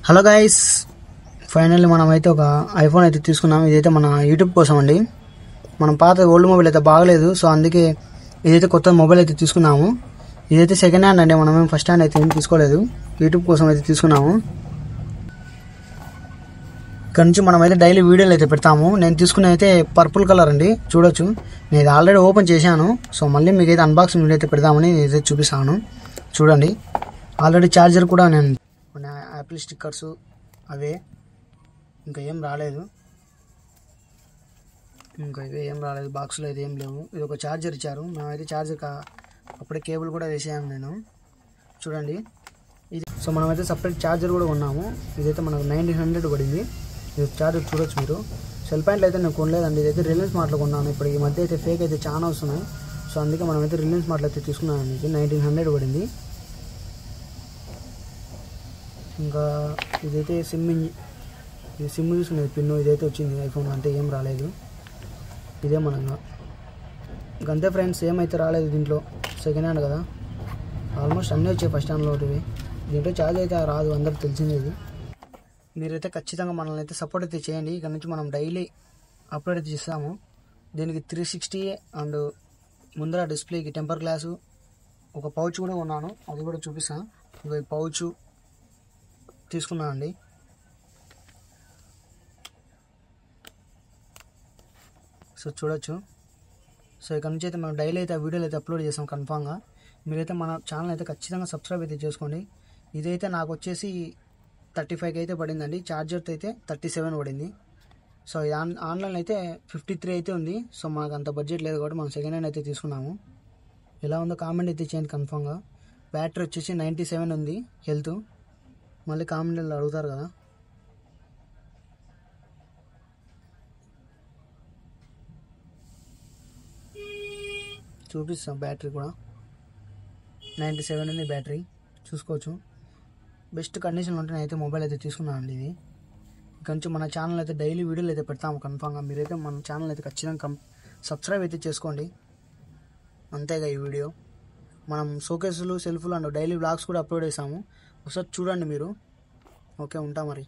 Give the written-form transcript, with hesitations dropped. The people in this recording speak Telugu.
హలో గైస్, ఫైనల్లీ మనమైతే ఒక ఐఫోన్ అయితే తీసుకున్నాం. ఇదైతే మన యూట్యూబ్ కోసం అండి. మనం పాత ఓల్డ్ మొబైల్ అయితే బాగలేదు, సో అందుకే ఇదైతే కొత్త మొబైల్ అయితే తీసుకున్నాము. ఇదైతే సెకండ్ హ్యాండ్ అండి, మనమేం ఫస్ట్ హ్యాండ్ అయితే ఏం తీసుకోలేదు. యూట్యూబ్ కోసం అయితే తీసుకున్నాము. ఇక్కడ నుంచి మనమైతే డైలీ వీడియోలు అయితే పెడతాము. నేను తీసుకున్న అయితే పర్పుల్ కలర్ అండి, చూడొచ్చు. నేను ఇది ఆల్రెడీ ఓపెన్ చేశాను, సో మళ్ళీ మీకు అయితే అన్బాక్సింగ్ వీడియో అయితే పెడదామని నేనైతే చూపిస్తాను. చూడండి, ఆల్రెడీ ఛార్జర్ కూడా నేను యాపిల్ స్టిక్కర్స్ అవే, ఇంకా ఏం రాలేదు. బాక్స్లో అయితే ఏం లేవు. ఇది ఒక ఛార్జర్ ఇచ్చారు. మేమైతే ఛార్జర్ అప్పుడే కేబుల్ కూడా వేసాను నేను. చూడండి ఇది. సో మనమైతే సపరేట్ ఛార్జర్ కూడా కొన్నాము. ఇదైతే మనకు 1900 పడింది. ఇది ఛార్జర్ చూడొచ్చు మీరు. సెల్ పాయింట్లు అయితే నేను కొనలేదండి, ఇదైతే రిలయన్స్ మార్ట్లో కొన్నాను. ఇప్పుడు ఈ మధ్య అయితే ఫేక్ అయితే చాలా వస్తున్నాయి, సో అందుకే మనమైతే రిలయన్స్ మార్ట్లో అయితే తీసుకున్నాను. ఇది 1900 పడింది. ఇంకా ఇదైతే సిమ్ చూసుకునేది పిన్ను ఇదైతే వచ్చింది. ఐఫోన్ అంటే ఏం రాలేదు. ఇదే మనంగా ఇంకంతే ఫ్రెండ్స్, ఏమైతే రాలేదు దీంట్లో. సెకండ్ హ్యాండ్ కదా, ఆల్మోస్ట్ అన్నీ వచ్చాయి ఫస్ట్ హ్యాండ్లో ఒకటివి. దీంట్లో ఛార్జ్ అయితే రాదు, అందరికి తెలిసింది ఇది. మీరైతే ఖచ్చితంగా మనల్ని అయితే సపోర్ట్ అయితే చేయండి. ఇక్కడ నుంచి మనం డైలీ అప్లోడ్ అయితే చేస్తాము. దీనికి 360 అండ్ ముందర డిస్ప్లేకి టెంపర్ గ్లాసు, ఒక పౌచ్ కూడా ఉన్నాను, అది కూడా చూపిస్తాను. ఇక ఈ పౌచ్ తీసుకున్నాను అండి. సో చూడొచ్చు. సో ఇక్కడ నుంచి అయితే మనం డైలీ అయితే వీడియోలు అయితే అప్లోడ్ చేస్తాం కన్ఫామ్గా. మీరైతే మన ఛానల్ అయితే ఖచ్చితంగా సబ్స్క్రైబ్ అయితే చేసుకోండి. ఇదైతే నాకు వచ్చేసి 35 అయితే పడిందండి. ఛార్జర్తో అయితే 37 పడింది. సో ఇది ఆన్లైన్ అయితే 53 అయితే ఉంది. సో మనకు అంత బడ్జెట్ లేదు కాబట్టి మనం సెకండ్ హ్యాండ్ అయితే తీసుకున్నాము. ఎలా ఉందో కామెంట్ అయితే చేయండి కన్ఫామ్గా. బ్యాటరీ వచ్చేసి 97 ఉంది హెల్త్. మళ్ళీ కామెంట్లో అడుగుతారు కదా. చూపిస్తాం. బ్యాటరీ కూడా 97 ఉంది బ్యాటరీ, చూసుకోవచ్చు. బెస్ట్ కండిషన్లో ఉంటే నేనైతే మొబైల్ అయితే తీసుకున్నాను అండి. ఇది ఇక్కడ నుంచి మన ఛానల్ అయితే డైలీ వీడియోలు అయితే పెడతాము కన్ఫామ్గా. మీరైతే మన ఛానల్ అయితే ఖచ్చితంగా సబ్స్క్రైబ్ అయితే చేసుకోండి. అంతేగా ఈ వీడియో. మనం షోకేసులు, సెల్ఫ్లు అండ్ డైలీ వ్లాగ్స్ కూడా అప్లోడ్ చేసాము. ఒకసారి చూడండి మీరు. ఓకే, ఉంటా మరి.